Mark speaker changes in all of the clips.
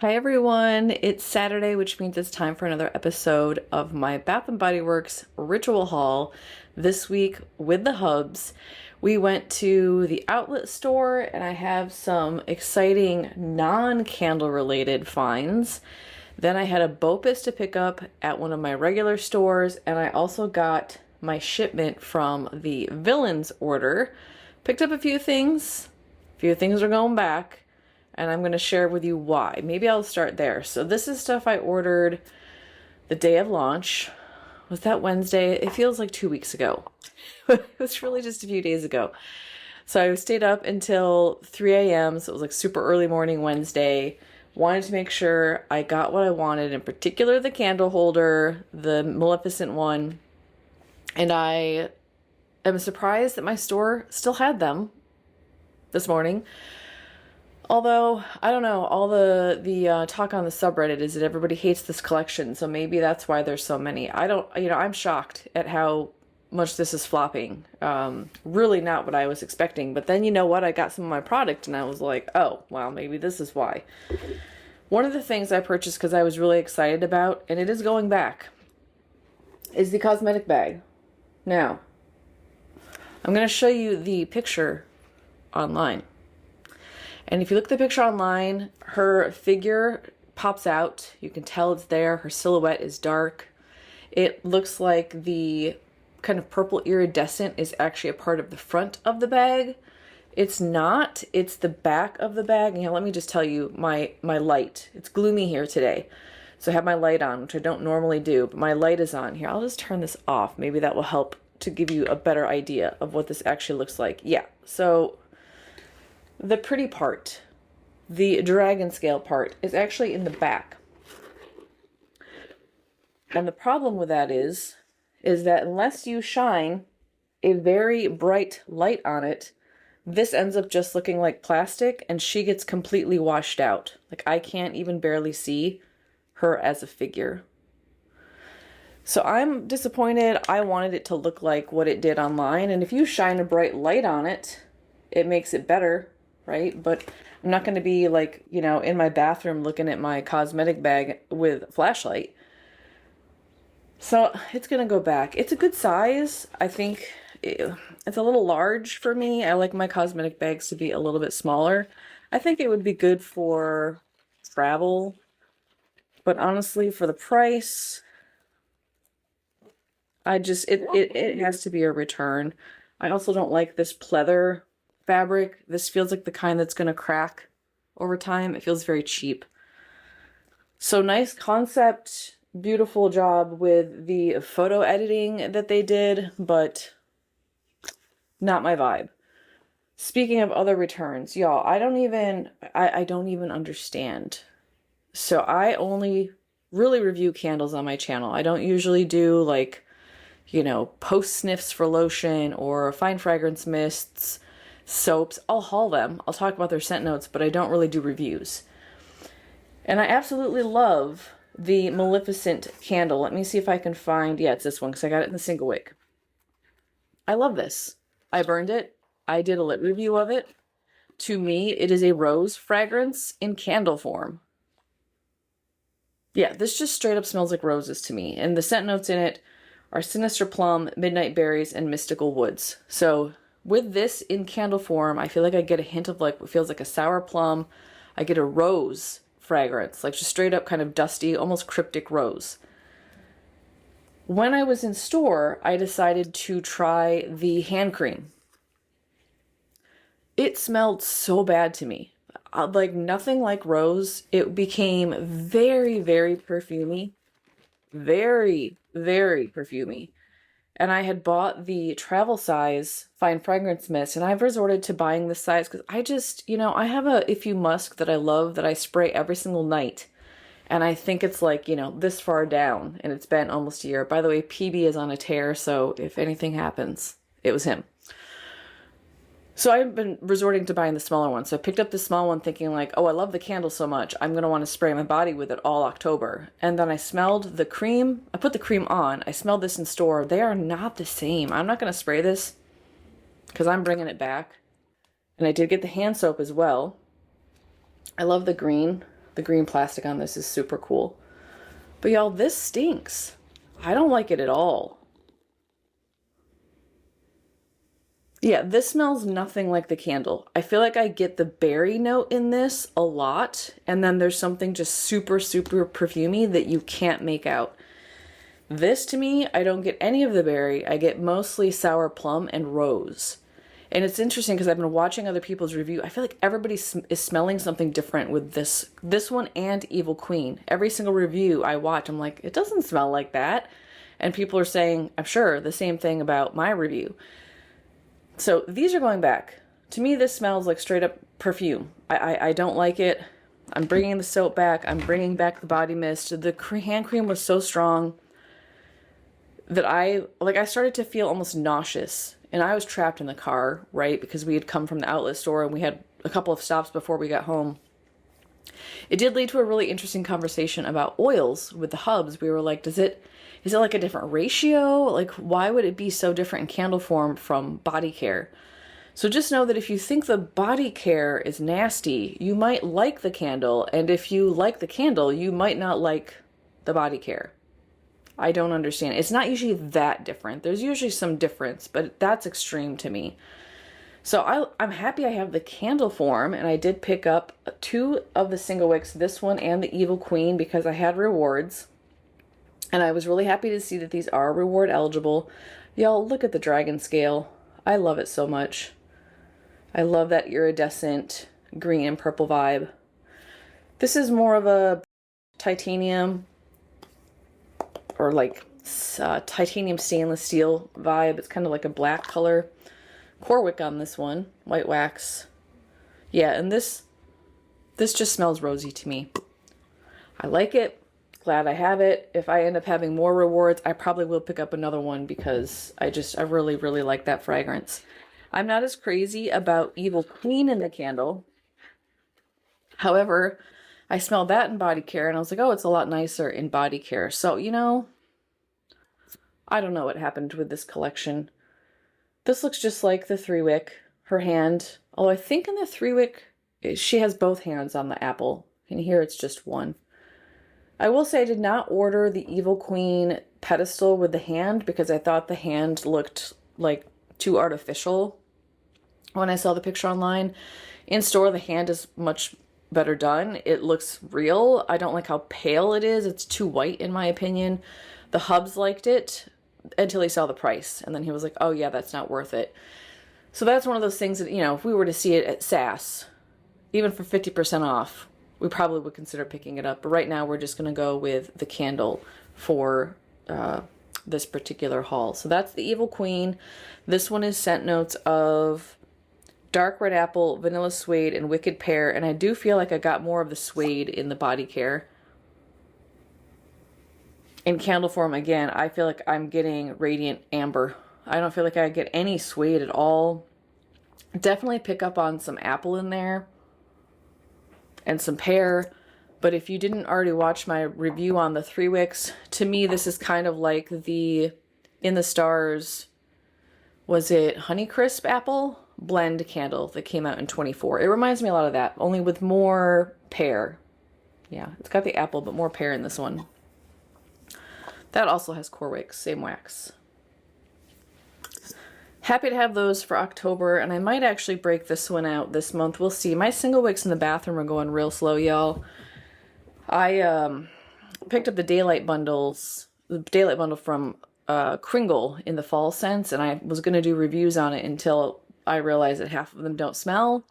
Speaker 1: Hi everyone, it's Saturday, which means it's time for another episode of my Bath & Body Works ritual haul. This week with the hubs, we went to the outlet store and I have some exciting non-candle related finds. Then I had a BOPIS to pick up at one of my regular stores, and I also got my shipment from the Villains order. Picked up a few things are going back. And I'm going to share with you why. Maybe I'll start there. So this is stuff I ordered the day of launch. Was that Wednesday? It feels like 2 weeks ago. It was really just a few days ago. So I stayed up until 3 a.m. So it was like super early morning Wednesday. Wanted to make sure I got what I wanted, in particular the candle holder, the Maleficent one. And I am surprised that my store still had them this morning. Although, I don't know, all the talk on the subreddit is that everybody hates this collection, so maybe that's why there's so many. I'm shocked at how much this is flopping. Really not what I was expecting. But then, you know what, I got some of my product and I was like, oh, well, maybe this is why. One of the things I purchased because I was really excited about, and it is going back, is the cosmetic bag. Now, I'm going to show you the picture online. And if you look at the picture online, her figure pops out. You can tell it's there. Her silhouette is dark. It looks like the kind of purple iridescent is actually a part of the front of the bag. It's not. It's the back of the bag. And let me just tell you my light. It's gloomy here today. So I have my light on, which I don't normally do, but my light is on here. I'll just turn this off. Maybe that will help to give you a better idea of what this actually looks like. Yeah, so the pretty part, the dragon scale part, is actually in the back. And the problem with that is that unless you shine a very bright light on it, this ends up just looking like plastic and she gets completely washed out. Like, I can't even barely see her as a figure. So I'm disappointed. I wanted it to look like what it did online. And if you shine a bright light on it, it makes it better, right? But I'm not going to be like, you know, in my bathroom looking at my cosmetic bag with a flashlight. So it's going to go back. It's a good size. I think it's a little large for me. I like my cosmetic bags to be a little bit smaller. I think it would be good for travel. But honestly, for the price, it has to be a return. I also don't like this pleather fabric. This feels like the kind that's going to crack over time. It feels very cheap. So nice concept, beautiful job with the photo editing that they did, but not my vibe. Speaking of other returns, y'all, I don't even understand. So I only really review candles on my channel. I don't usually do, like, you know, post sniffs for lotion or fine fragrance mists, soaps. I'll haul them. I'll talk about their scent notes, but I don't really do reviews. And I absolutely love the Maleficent candle. Let me see if I can find, yeah, it's this one because I got it in the Single-Wick. I love this. I burned it. I did a lit review of it. To me, it is a rose fragrance in candle form. Yeah, this just straight up smells like roses to me. And the scent notes in it are Sinister Plum, Midnight Berries, and Mystical Woods. So with this in candle form, I feel like I get a hint of like what feels like a sour plum. I get a rose fragrance, like just straight up kind of dusty, almost cryptic rose. When I was in store, I decided to try the hand cream. It smelled so bad to me. Like nothing like rose. It became very, very perfumey. Very, very perfumey. And I had bought the travel size fine fragrance mist, and I've resorted to buying this size because I just, you know, I have a If Musk that I love that I spray every single night. And I think it's like, you know, this far down, and it's been almost a year. By the way, PB is on a tear, so if anything happens, it was him. So I've been resorting to buying the smaller one. So I picked up the small one thinking like, oh, I love the candle so much. I'm going to want to spray my body with it all October. And then I smelled the cream. I put the cream on. I smelled this in store. They are not the same. I'm not going to spray this because I'm bringing it back. And I did get the hand soap as well. I love the green. The green plastic on this is super cool. But y'all, this stinks. I don't like it at all. Yeah, this smells nothing like the candle. I feel like I get the berry note in this a lot, and then there's something just super, super perfumey that you can't make out. This, to me, I don't get any of the berry. I get mostly sour plum and rose. And it's interesting because I've been watching other people's review. I feel like everybody is smelling something different with this one and Evil Queen. Every single review I watch, I'm like, it doesn't smell like that. And people are saying, I'm sure, the same thing about my review. So these are going back. To me, this smells like straight up perfume. I don't like it. I'm bringing the soap back. I'm bringing back the body mist. The hand cream was so strong that I started to feel almost nauseous. And I was trapped in the car, right? Because we had come from the outlet store and we had a couple of stops before we got home. It did lead to a really interesting conversation about oils with the hubs. We were like, is it like a different ratio? Like, why would it be so different in candle form from body care? So just know that if you think the body care is nasty, you might like the candle. And if you like the candle, you might not like the body care. I don't understand. It's not usually that different. There's usually some difference, but that's extreme to me. So I'm happy I have the candle form, and I did pick up 2 of the Single-Wicks, this one and the Evil Queen, because I had rewards. And I was really happy to see that these are reward eligible. Y'all, look at the dragon scale. I love it so much. I love that iridescent green and purple vibe. This is more of a titanium or like titanium stainless steel vibe. It's kind of like a black color. Corwick on this one, white wax. Yeah, and this just smells rosy to me. I like it. Glad I have it. If I end up having more rewards, I probably will pick up another one because I really, really like that fragrance. I'm not as crazy about Evil Queen in the candle. However, I smelled that in body care and I was like, oh, it's a lot nicer in body care. So, you know, I don't know what happened with this collection. This looks just like the 3-wick, her hand. Although I think in the 3-wick, she has both hands on the apple. And here it's just one. I will say I did not order the Evil Queen pedestal with the hand because I thought the hand looked like too artificial when I saw the picture online. In store, the hand is much better done. It looks real. I don't like how pale it is. It's too white in my opinion. The hubs liked it until he saw the price. And then he was like, oh yeah, that's not worth it. So that's one of those things that, you know, if we were to see it at SAS, even for 50% off, we probably would consider picking it up. But right now we're just going to go with the candle for this particular haul. So that's the Evil Queen. This one is scent notes of dark red apple, vanilla suede, and wicked pear. And I do feel like I got more of the suede in the body care. In candle form, again, I feel like I'm getting radiant amber. I don't feel like I get any suede at all. Definitely pick up on some apple in there and some pear. But if you didn't already watch my review on the 3-wicks, to me this is kind of like the In the Stars, was it Honeycrisp Apple blend candle that came out in 24. It reminds me a lot of that, only with more pear. Yeah, it's got the apple, but more pear in this one. That also has Corwick, same wax. Happy to have those for October, and I might actually break this one out this month. We'll see. My Single-Wicks in the bathroom are going real slow, y'all. I picked up the Daylight bundles, the Daylight bundle from Kringle in the fall scents, and I was going to do reviews on it until I realized that half of them don't smell,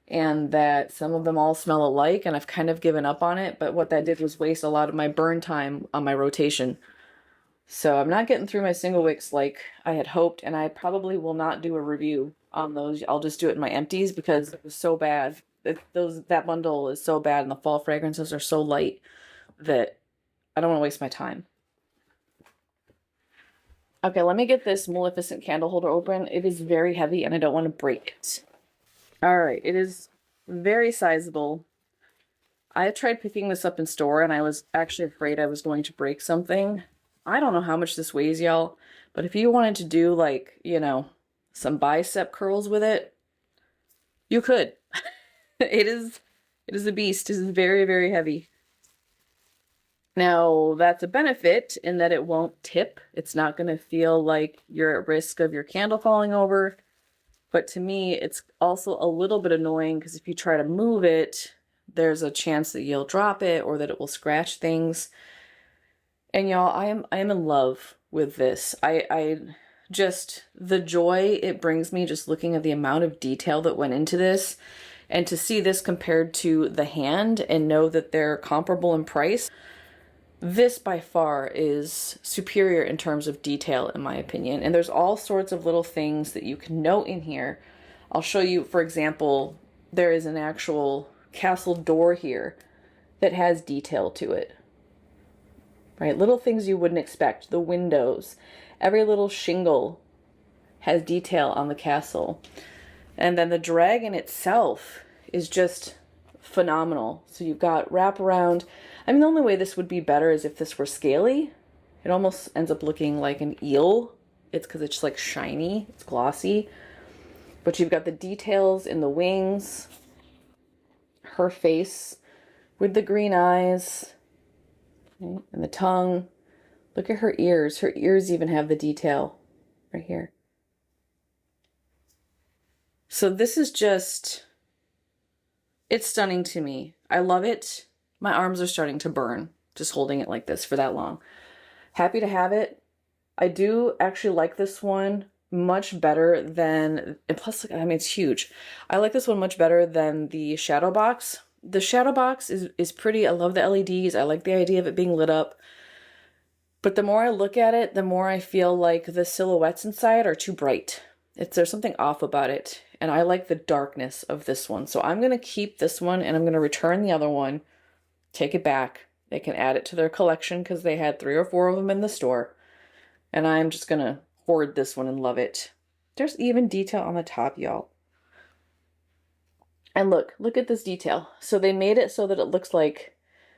Speaker 1: and that some of them all smell alike, and I've kind of given up on it, but what that did was waste a lot of my burn time on my rotation. So I'm not getting through my Single-Wicks like I had hoped, and I probably will not do a review on those. I'll just do it in my empties because it was so bad. That bundle is so bad, and the fall fragrances are so light that I don't want to waste my time. Okay, let me get this Maleficent candle holder open. It is very heavy, and I don't want to break it. All right, it is very sizable. I tried picking this up in store, and I was actually afraid I was going to break something. I don't know how much this weighs, y'all, but if you wanted to do, like, you know, some bicep curls with it, you could. It is It is a beast. It is very, very heavy. Now, that's a benefit in that it won't tip. It's not going to feel like you're at risk of your candle falling over. But to me, it's also a little bit annoying because if you try to move it, there's a chance that you'll drop it or that it will scratch things. And y'all, I am in love with this. I just, the joy it brings me just looking at the amount of detail that went into this, and to see this compared to the hand and know that they're comparable in price. This by far is superior in terms of detail, in my opinion. And there's all sorts of little things that you can note in here. I'll show you, for example, there is an actual castle door here that has detail to it. Right? Little things you wouldn't expect. The windows. Every little shingle has detail on the castle. And then the dragon itself is just phenomenal. So you've got wraparound. I mean, the only way this would be better is if this were scaly. It almost ends up looking like an eel. It's because it's just like shiny. It's glossy. But you've got the details in the wings. Her face with the green eyes. Okay, and the tongue. Look at her ears. Her ears even have the detail right here. So this is just, it's stunning to me. I love it. My arms are starting to burn just holding it like this for that long. Happy to have it. I do actually like this one much better than, and plus, I mean, it's huge. I like this one much better than the shadow box. The shadow box is pretty. I love the LEDs. I like the idea of it being lit up. But the more I look at it, the more I feel like the silhouettes inside are too bright. There's something off about it. And I like the darkness of this one. So I'm going to keep this one and I'm going to return the other one. Take it back. They can add it to their collection because they had 3 or 4 of them in the store. And I'm just going to hoard this one and love it. There's even detail on the top, y'all. And look at this detail. So they made it so that it looks like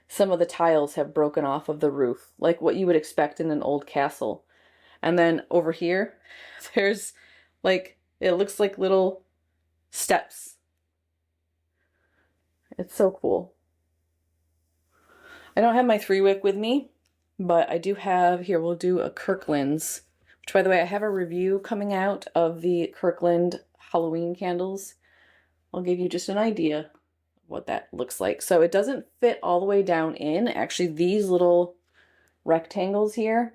Speaker 1: some of the tiles have broken off of the roof, like what you would expect in an old castle. And then over here, there's like, it looks like little steps. It's so cool. I don't have my 3-wick with me, but I do have, here we'll do a Kirkland's, which by the way, I have a review coming out of the Kirkland Halloween candles. I'll give you just an idea of what that looks like. So it doesn't fit all the way down in. Actually, these little rectangles here,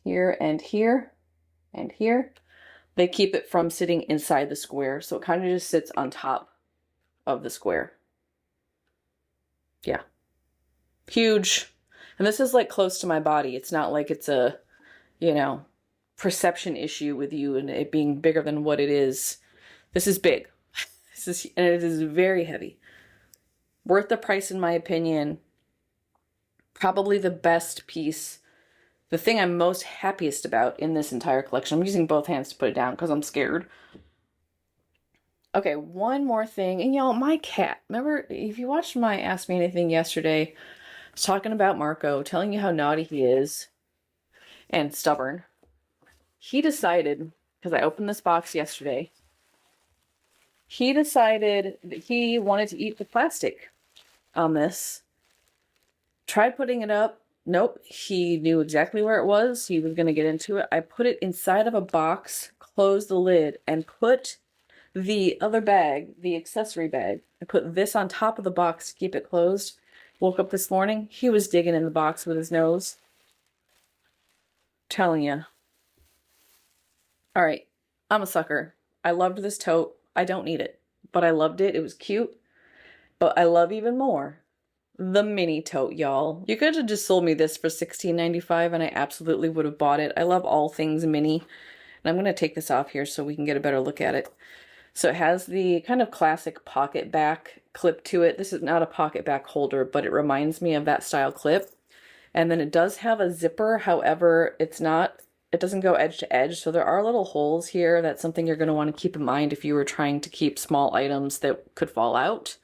Speaker 1: here and here, and here, they keep it from sitting inside the square. So it kind of just sits on top of the square. Yeah. Huge. And this is like close to my body. It's not like it's a, you know, perception issue with you and it being bigger than what it is. This is big. And it is very heavy. Worth the price in my opinion. Probably the best piece. The thing I'm most happiest about in this entire collection. I'm using both hands to put it down because I'm scared. Okay, one more thing. And y'all, my cat. Remember, if you watched my Ask Me Anything yesterday, I was talking about Marco, telling you how naughty he is and stubborn. He decided, because I opened this box yesterday, he decided that he wanted to eat the plastic on this. Tried putting it up. Nope, he knew exactly where it was. He was going to get into it. I put it inside of a box, closed the lid, and put the other bag, the accessory bag. I put this on top of the box to keep it closed. Woke up this morning, he was digging in the box with his nose. Telling you. All right, I'm a sucker. I loved this tote. I don't need it, but I loved it. It was cute. But I love even more the mini tote, y'all. You could have just sold me this for $16.95 and I absolutely would have bought it. I love all things mini. And I'm going to take this off here so we can get a better look at it. So it has the kind of classic pocket back clip to it. This is not a pocket back holder, but it reminds me of that style clip. And then it does have a zipper. However, it doesn't go edge to edge. So there are little holes here. That's something you're going to want to keep in mind if you were trying to keep small items that could fall out.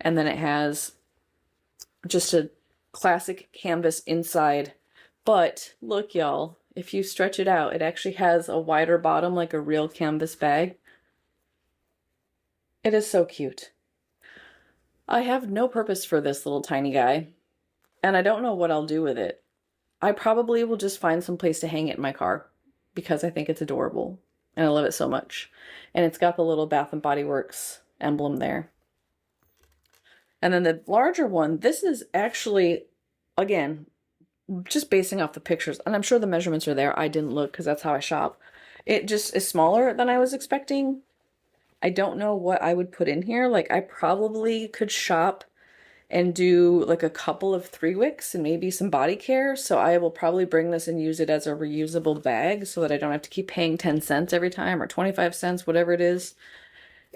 Speaker 1: And then it has just a classic canvas inside. But look, y'all, if you stretch it out, it actually has a wider bottom like a real canvas bag. It is so cute. I have no purpose for this little tiny guy, and I don't know what I'll do with it. I probably will just find some place to hang it in my car because I think it's adorable and I love it so much. And it's got the little Bath and Body Works emblem there. And then the larger one, this is actually, again, just basing off the pictures, and I'm sure the measurements are there. I didn't look because that's how I shop. It just is smaller than I was expecting. I don't know what I would put in here. Like, I probably could shop and do like a couple of 3-wicks and maybe some body care. So I will probably bring this and use it as a reusable bag so that I don't have to keep paying 10 cents every time or 25 cents, whatever it is.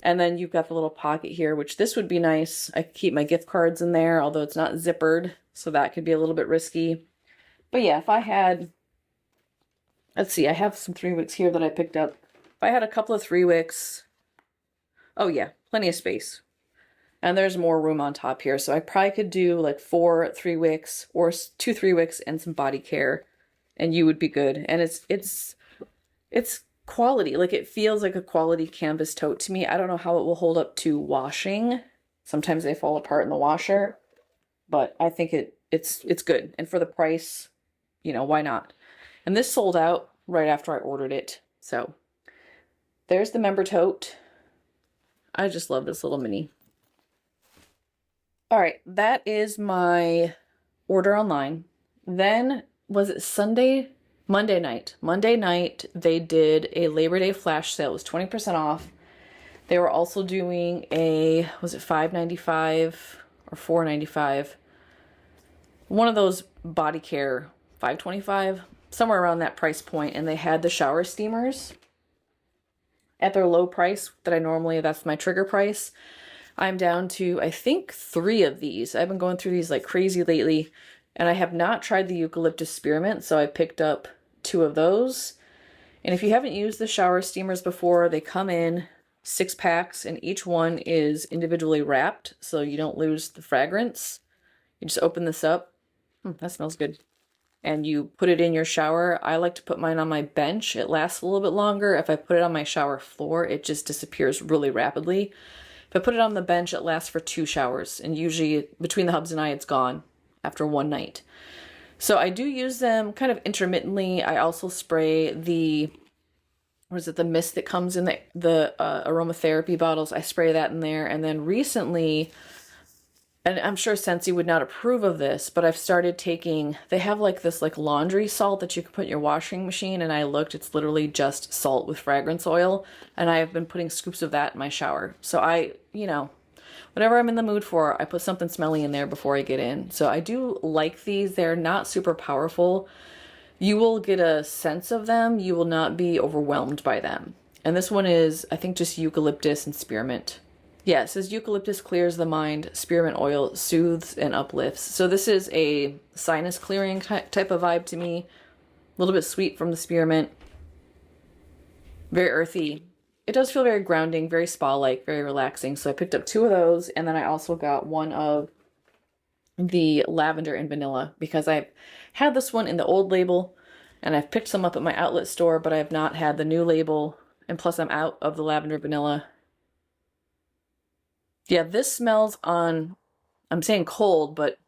Speaker 1: And then you've got the little pocket here, which this would be nice. I could keep my gift cards in there, although it's not zippered, so that could be a little bit risky. But yeah, if I had, let's see, I have some 3-wicks here that I picked up. If I had a couple of 3-wicks, oh yeah, plenty of space. And there's more room on top here, so I probably could do like 4 3-wicks or 2 3-wicks and some body care, and you would be good. And it's quality. Like, it feels like a quality canvas tote to me. I don't know how it will hold up to washing. Sometimes they fall apart in the washer, but I think it's good. And for the price, you know, why not? And this sold out right after I ordered it. So there's the member tote. I just love this little mini. All right, that is my order online. Then, was it Sunday? Monday night. Monday night, they did a Labor Day flash sale. It was 20% off. They were also doing a, was it $5.95 or $4.95? One of those body care, $5.25, somewhere around that price point. And they had the shower steamers at their low price that I normally, that's my trigger price. I'm down to, I think, 3 of these. I've been going through these like crazy lately, and I have not tried the Eucalyptus Spearmint, so I picked up 2 of those. And if you haven't used the shower steamers before, they come in 6 packs, and each one is individually wrapped, so you don't lose the fragrance. You just open this up. That smells good. And you put it in your shower. I like to put mine on my bench. It lasts a little bit longer. If I put it on my shower floor, it just disappears really rapidly. If I put it on the bench, it lasts for 2 showers, and usually between the hubs and I, it's gone after 1 night. So I do use them kind of intermittently. I also spray the, what is it, the mist that comes in the aromatherapy bottles. I spray that in there. And then recently, and I'm sure Scentsy would not approve of this, but I've started taking, they have like this like laundry salt that you can put in your washing machine, and I looked, it's literally just salt with fragrance oil, and I have been putting scoops of that in my shower. So I, you know, whatever I'm in the mood for, I put something smelly in there before I get in. So I do like these. They're not super powerful. You will get a sense of them. You will not be overwhelmed by them. And this one is, I think, just eucalyptus and spearmint. Yeah, it says eucalyptus clears the mind, spearmint oil soothes and uplifts. So this is a sinus clearing type of vibe to me. A little bit sweet from the spearmint. Very earthy. It does feel very grounding, very spa-like, very relaxing. So I picked up 2 of those, and then I also got 1 of the lavender and vanilla because I've had this one in the old label, and I've picked some up at my outlet store, but I have not had the new label, and plus I'm out of the lavender vanilla. Yeah, this smells on, I'm saying cold, but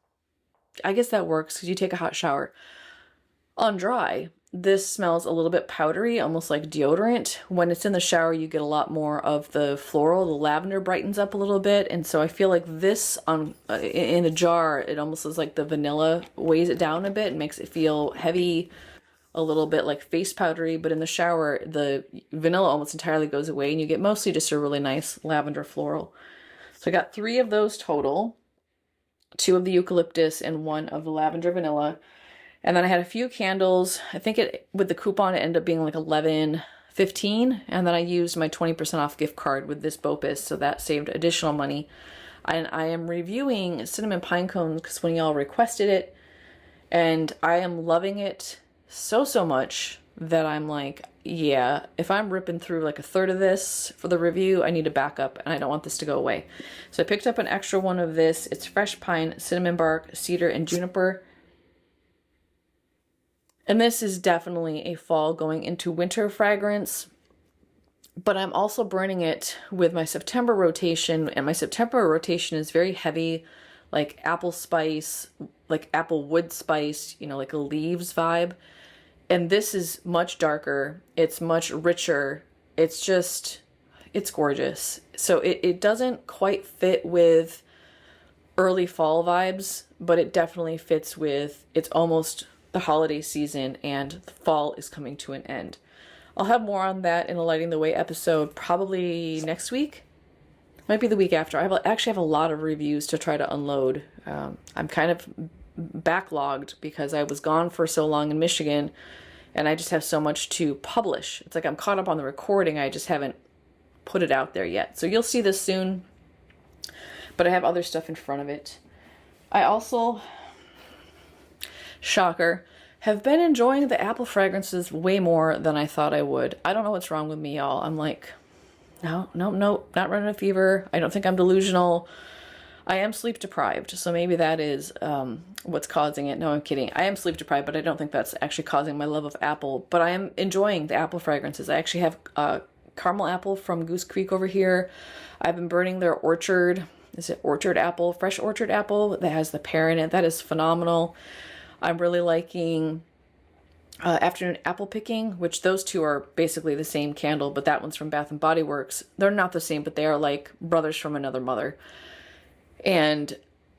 Speaker 1: I guess that works because you take a hot shower. On dry, this smells a little bit powdery, almost like deodorant. When it's in the shower, you get a lot more of the floral. The lavender brightens up a little bit, and so I feel like this on in a jar, it almost is like the vanilla weighs it down a bit and makes it feel heavy, a little bit like face powdery, but in the shower, the vanilla almost entirely goes away, and you get mostly just a really nice lavender floral. So I got 3 of those total, 2 of the eucalyptus and 1 of the lavender vanilla. And then I had a few candles. I think it, with the coupon, it ended up being like $11.15. And then I used my 20% off gift card with this BOPIS, so that saved additional money. And I am reviewing Cinnamon Pinecone because when y'all requested it, and I am loving it so much that I'm like, yeah, if I'm ripping through like a third of this for the review, I need a backup, and I don't want this to go away. So I picked up an extra one of this. It's fresh pine, cinnamon bark, cedar, and juniper. And this is definitely a fall going into winter fragrance. but I'm also burning it with my September rotation, and my September rotation is very heavy, like apple spice, like apple wood spice, you know, like a leaves vibe. And this is much darker. It's much richer. It's just, it's gorgeous. So it doesn't quite fit with early fall vibes, but it definitely fits with, it's almost the holiday season and the fall is coming to an end. I'll have more on that in a Lighting the Way episode probably next week. Might be the week after. I actually have a lot of reviews to try to unload. I'm kind of backlogged because I was gone for so long in Michigan and I just have so much to publish. It's like I'm caught up on the recording. I just haven't put it out there yet. So you'll see this soon, but I have other stuff in front of it. I also, shocker, have been enjoying the apple fragrances way more than I thought I would. I don't know what's wrong with me, y'all. I'm like, no, not running a fever. I don't think I'm delusional. I am sleep deprived, so maybe that is what's causing it. No, I'm kidding. I am sleep deprived, but I don't think that's actually causing my love of apple. But I am enjoying the apple fragrances. I actually have caramel apple from Goose Creek over here. I've been burning their orchard. Is it orchard apple? Fresh orchard apple that has the pear in it. That is phenomenal. I'm really liking Afternoon Apple Picking, which those two are basically the same candle, but that one's from Bath and Body Works. They're not the same, but they are like brothers from another mother. And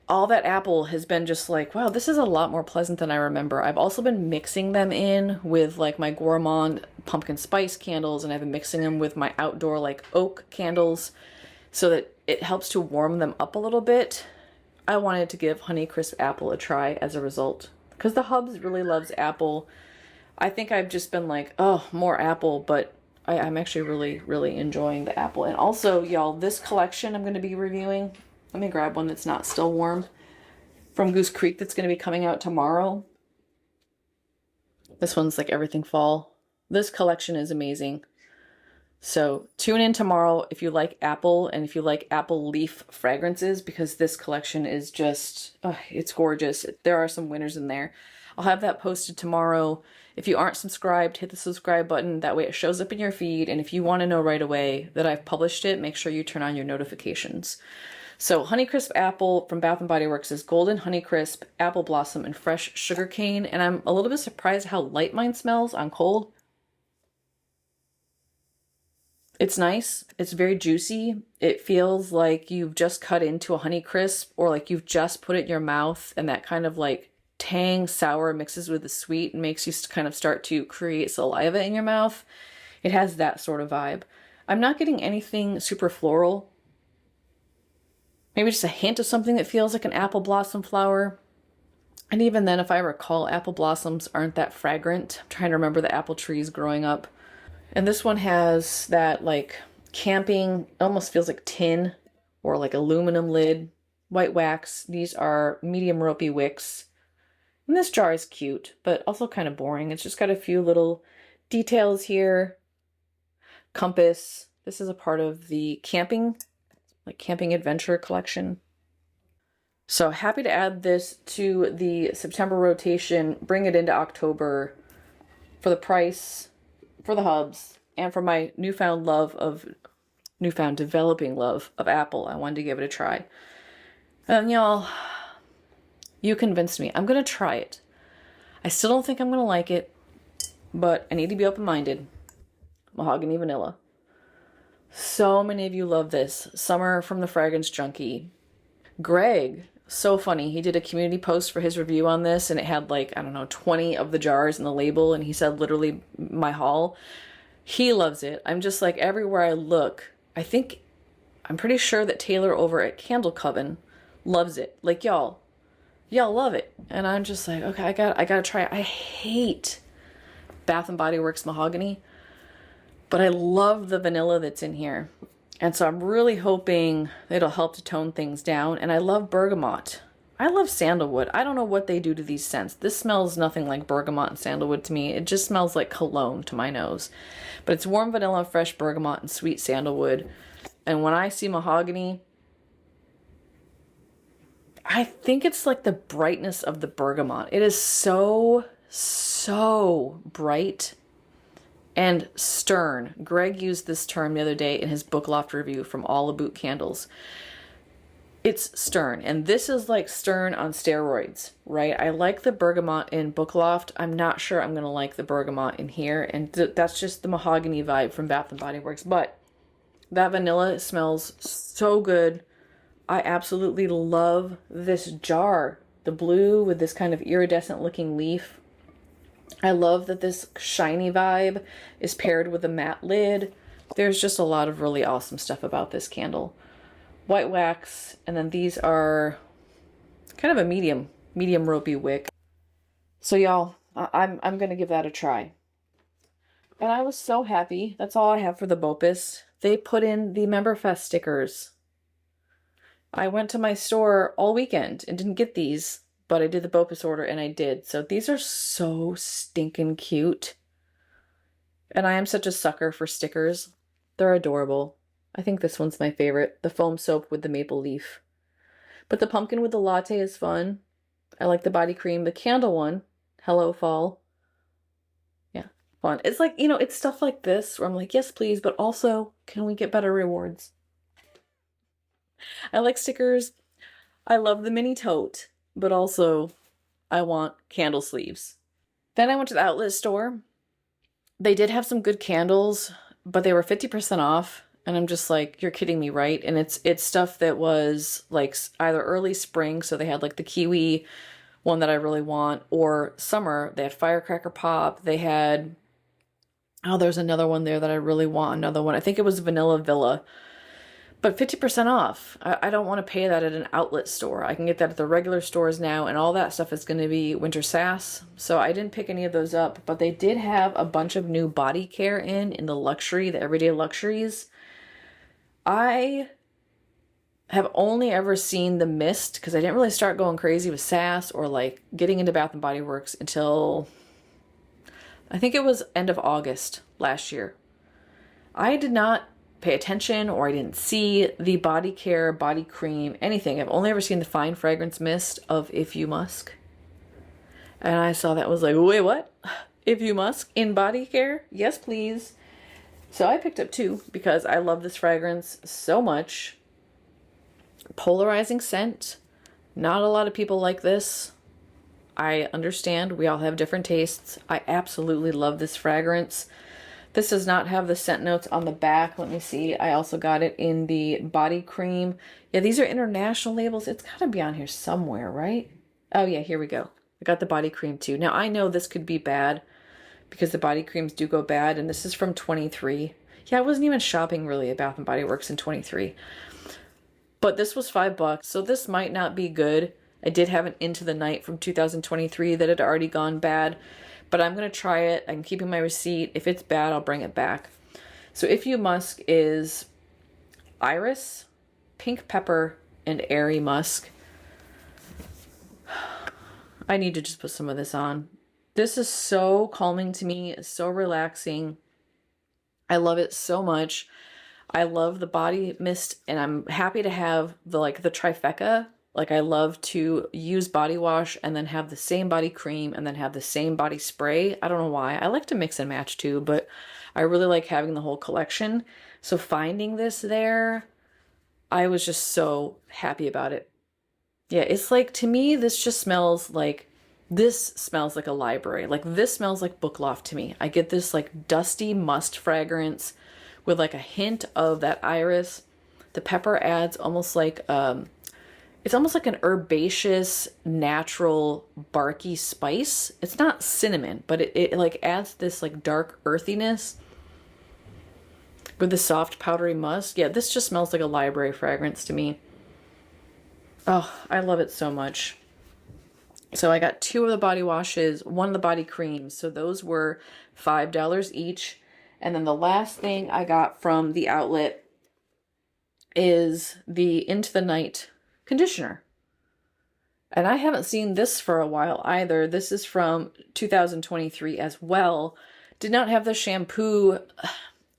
Speaker 1: all that apple has been just like, wow, this is a lot more pleasant than I remember. I've also been mixing them in with like my Gourmand pumpkin spice candles, and I've been mixing them with my outdoor like oak candles so that it helps to warm them up a little bit. I wanted to give Honeycrisp Apple a try as a result because the hubs really loves apple. I think I've just been like, oh, more apple, but I'm actually really enjoying the apple. And also, y'all, this collection I'm going to be reviewing, let me grab one that's not still warm, from Goose Creek that's going to be coming out tomorrow. This one's like everything fall. This collection is amazing. So tune in tomorrow if you like apple and if you like apple leaf fragrances, because this collection is just, it's gorgeous. There are some winners in there. I'll have that posted tomorrow. If you aren't subscribed, hit the subscribe button. That way it shows up in your feed. And if you want to know right away that I've published it, make sure you turn on your notifications. So Honeycrisp Apple from Bath & Body Works is Golden Honeycrisp, Apple Blossom, and Fresh Sugarcane. And I'm a little bit surprised how light mine smells on cold. It's nice. It's very juicy. It feels like you've just cut into a Honeycrisp, or like you've just put it in your mouth, and that kind of like tang sour mixes with the sweet and makes you kind of start to create saliva in your mouth. It has that sort of vibe. I'm not getting anything super floral. Maybe just a hint of something that feels like an apple blossom flower. And even then, if I recall, apple blossoms aren't that fragrant. I'm trying to remember the apple trees growing up. And this one has that like camping, almost feels like tin or like aluminum lid, white wax. These are medium ropey wicks. And this jar is cute, but also kind of boring. It's just got a few little details here. Compass. This is a part of the camping adventure collection. So happy to add this to the September rotation, bring it into October for the price, for the hubs, and for my newfound developing love of apple. I wanted to give it a try. And y'all, you convinced me. I'm going to try it. I still don't think I'm going to like it, but I need to be open-minded. Mahogany Vanilla. So many of you love this. Summer from the Fragrance Junkie. Greg, so funny. He did a community post for his review on this, and it had like, I don't know, 20 of the jars in the label, and he said literally my haul. He loves it. I'm just like, everywhere I look, I'm pretty sure that Taylor over at Candle Coven loves it. Like, y'all love it. And I'm just like, okay, I gotta try it. I hate Bath and Body Works mahogany, but I love the vanilla that's in here. And so I'm really hoping it'll help to tone things down. And I love bergamot. I love sandalwood. I don't know what they do to these scents. This smells nothing like bergamot and sandalwood to me. It just smells like cologne to my nose. But it's warm vanilla, fresh bergamot, and sweet sandalwood. And when I see mahogany, I think it's like the brightness of the bergamot. It is so bright And stern. Greg used this term the other day in his book loft review from All About Candles. It's stern, and this is like stern on steroids, right? I like the bergamot in Book Loft. I'm not sure I'm gonna like the bergamot in here, and that's just the mahogany vibe from Bath and Body Works. But that vanilla smells so good. I absolutely love this jar, the blue with this kind of iridescent looking leaf. I love that this shiny vibe is paired with a matte lid. There's just a lot of really awesome stuff about this candle. White wax, and then these are kind of a medium ropey wick. So y'all, I'm gonna give that a try. And I was so happy. That's all I have for the BOPIS. They put in the MemberFest stickers. I went to my store all weekend and didn't get these, but I did the BOPIS order and I did. So these are so stinking cute. And I am such a sucker for stickers. They're adorable. I think this one's my favorite, the foam soap with the maple leaf. But the pumpkin with the latte is fun. I like the body cream. The candle one, Hello Fall. Yeah, fun. It's like, you know, it's stuff like this where I'm like, yes, please, but also, can we get better rewards? I like stickers. I love the mini tote, but also I want candle sleeves. Then I went to the outlet store. They did have some good candles, but they were 50% off. And I'm just like, you're kidding me, right? And it's stuff that was like either early spring, so they had like the kiwi one that I really want, or summer, they had Firecracker Pop. They had, oh, there's another one there that I really want, another one. I think it was Vanilla Villa, but 50% off. I don't want to pay that at an outlet store. I can get that at the regular stores now, and all that stuff is going to be winter sass. So I didn't pick any of those up, but they did have a bunch of new body care in the luxury, the everyday luxuries. I have only ever seen the mist because I didn't really start going crazy with sass or like getting into Bath and Body Works until I think it was end of August last year. I did not pay attention, or I didn't see the body care, body cream, anything. I've only ever seen the fine fragrance mist of If You Musk. And I saw that, was like, wait, what? If You Musk in body care? Yes, please. So I picked up two because I love this fragrance so much. Polarizing scent. Not a lot of people like this. I understand. We all have different tastes. I absolutely love this fragrance. This does not have the scent notes on the back. Let me see. I also got it in the body cream. Yeah, these are international labels. It's got to be on here somewhere, right? Oh yeah, here we go. I got the body cream too. Now I know this could be bad, because the body creams do go bad, and this is from 23. Yeah, I wasn't even shopping really at Bath & Body Works in 23. But this was $5, so this might not be good. I did have an Into the Night from 2023 that had already gone bad, but I'm going to try it. I'm keeping my receipt. If it's bad, I'll bring it back. So If You Musk is iris, pink pepper, and airy musk. I need to just put some of this on. This is so calming to me, so relaxing. I love it so much. I love the body mist, and I'm happy to have the trifecta. Like, I love to use body wash and then have the same body cream and then have the same body spray. I don't know why. I like to mix and match too, but I really like having the whole collection. So finding this there, I was just so happy about it. Yeah, it's like, to me, this smells like a library. Like, this smells like Book Loft to me. I get this like dusty must fragrance with like a hint of that iris. The pepper adds almost like, it's almost like an herbaceous, natural, barky spice. It's not cinnamon, but it like adds this like dark earthiness with the soft powdery musk. Yeah, this just smells like a library fragrance to me. Oh, I love it so much. So I got two of the body washes, one of the body creams. So those were $5 each. And then the last thing I got from the outlet is the Into the Night conditioner. And I haven't seen this for a while either. This is from 2023 as well. Did not have the shampoo.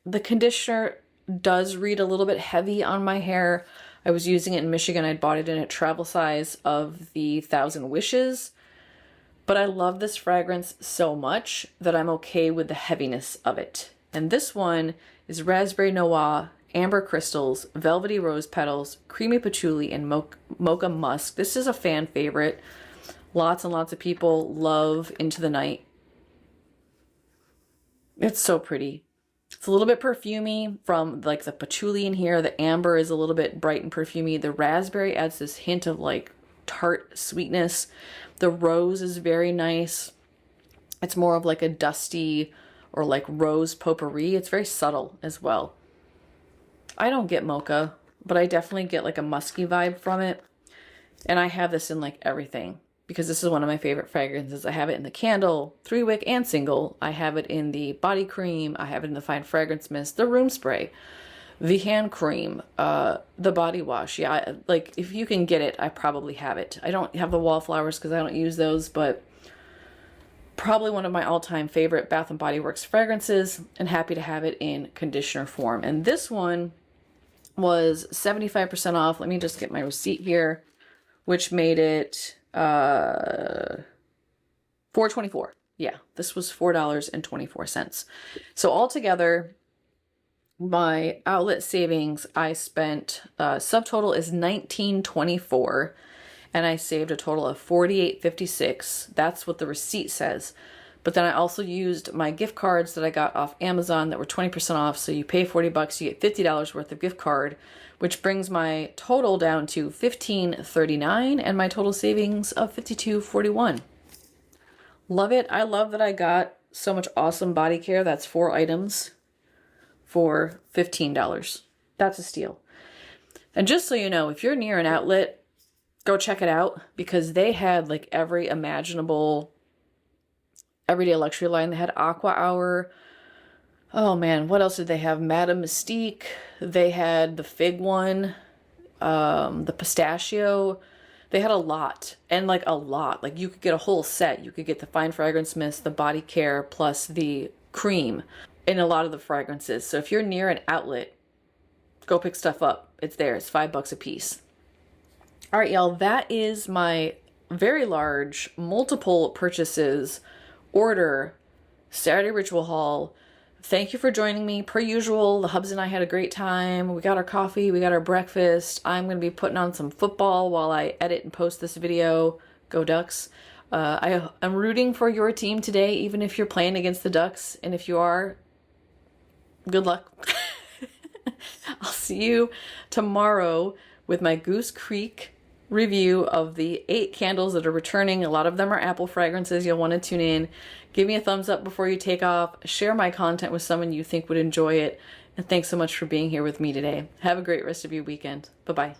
Speaker 1: The conditioner does read a little bit heavy on my hair. I was using it in Michigan. I bought it in a travel size of the 1,000 Wishes. but I love this fragrance so much that I'm okay with the heaviness of it. And this one is Raspberry Noir, Amber Crystals, Velvety Rose Petals, Creamy Patchouli, and Mocha Musk. This is a fan favorite. Lots and lots of people love Into the Night. It's so pretty. It's a little bit perfumey from like the patchouli in here. The amber is a little bit bright and perfumey. The raspberry adds this hint of like tart sweetness. The rose is very nice. It's more of like a dusty or like rose potpourri. It's very subtle as well. I don't get mocha, but I definitely get like a musky vibe from it. And I have this in like everything because this is one of my favorite fragrances. I have it in the candle, 3-wick and single. I have it in the body cream. I have it in the fine fragrance mist, the room spray, the hand cream, the body wash. Yeah, like if you can get it, I probably have it. I don't have the wallflowers because I don't use those, but probably one of my all-time favorite Bath & Body Works fragrances, and happy to have it in conditioner form. And this one was 75% off. Let me just get my receipt here, which made it $4.24. Yeah, this was $4.24. So altogether, my outlet savings, I spent, subtotal is $19.24, and I saved a total of $48.56. That's what the receipt says. But then I also used my gift cards that I got off Amazon that were 20% off. So you pay 40 bucks, you get $50 worth of gift card, which brings my total down to $15.39 and my total savings of $52.41. Love it. I love that I got so much awesome body care. That's 4 items for $15. That's a steal. And just so you know, if you're near an outlet, go check it out because they had like every imaginable everyday luxury line. They had Aqua Hour. Oh man, what else did they have? Madame Mystique. They had the fig one, the pistachio. They had a lot, and like a lot. Like you could get a whole set. You could get the fine fragrance mist, the body care, plus the cream in a lot of the fragrances. So if you're near an outlet, go pick stuff up. It's there. It's $5 a piece. All right, y'all. That is my very large, multiple purchases order Saturday ritual haul. Thank you for joining me. Per usual, the hubs and I had a great time. We got our coffee, we got our breakfast. I'm going to be putting on some football while I edit and post this video. Go Ducks. I'm rooting for your team today, even if you're playing against the Ducks. And if you are, good luck. I'll see you tomorrow with my Goose Creek review of the 8 candles that are returning. A lot of them are apple fragrances. You'll want to tune in. Give me a thumbs up before you take off. Share my content with someone you think would enjoy it. And thanks so much for being here with me today. Have a great rest of your weekend. Bye-bye.